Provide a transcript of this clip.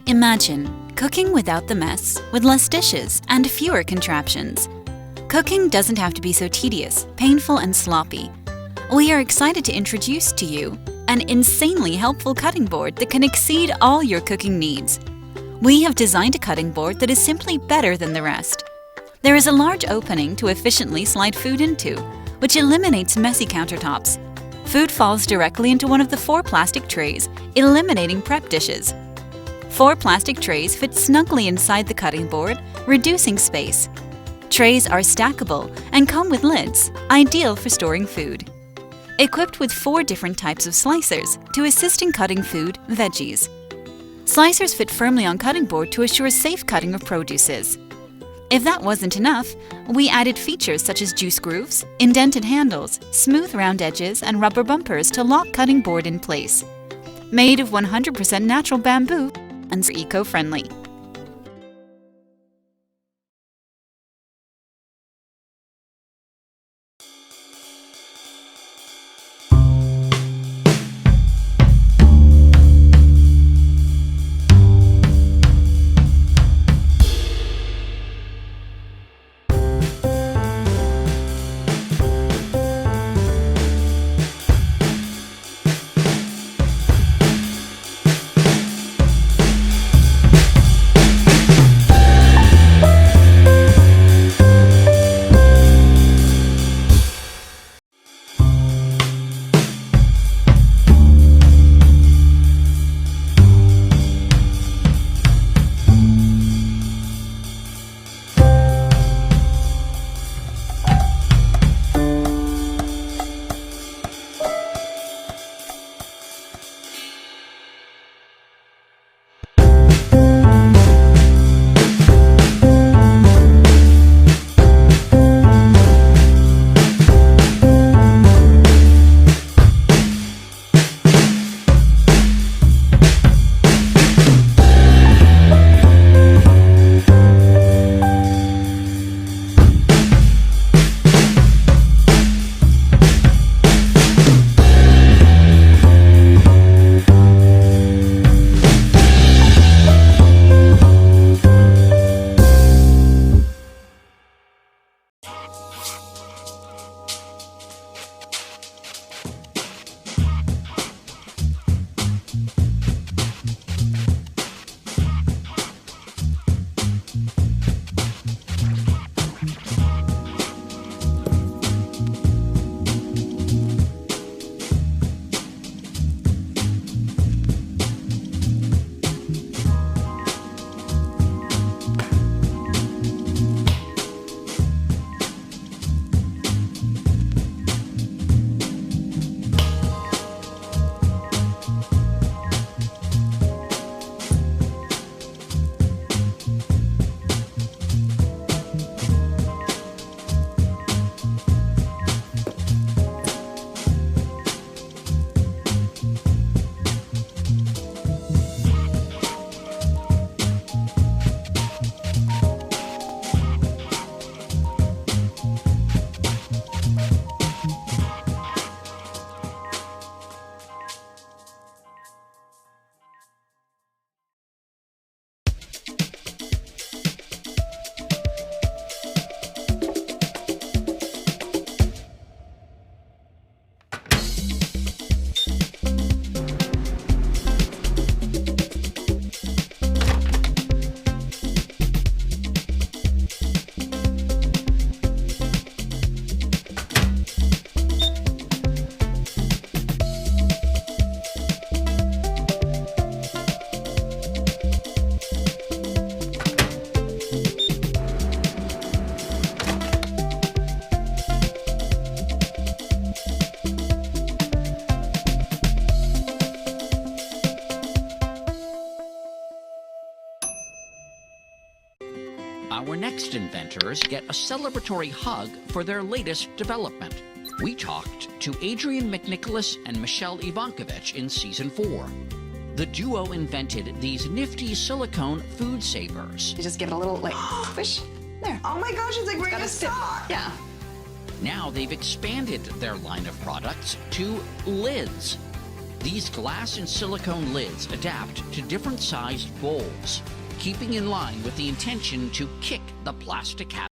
Imagine cooking without the mess, with less dishes and fewer contraptions. Cooking doesn't have to be so tedious, painful, and sloppy. We are excited to introduce to you an insanely helpful cutting board that can exceed all your cooking needs. We have designed a cutting board that is simply better than the rest. There is a large opening to efficiently slide food into, which eliminates messy countertops. Food falls directly into one of the 4 plastic trays, eliminating prep dishes. 4 plastic trays fit snugly inside the cutting board, reducing space. Trays are stackable and come with lids, ideal for storing food. Equipped with 4 different types of slicers to assist in cutting food, veggies. Slicers fit firmly on cutting board to assure safe cutting of produces. If that wasn't enough, we added features such as juice grooves, indented handles, smooth round edges, and rubber bumpers to lock cutting board in place. Made of 100% natural bamboo and eco-friendly. Our next inventors get a celebratory hug for their latest development. We talked to Adrian McNicholas and Michelle Ivankovich in Season 4. The duo invented these nifty silicone food savers. You just give it a little, like, squish. There. Oh my gosh, it's like wearing a sock. Yeah. Now they've expanded their line of products to lids. These glass and silicone lids adapt to different sized bowls, keeping in line with the intention to kick the plastic habit.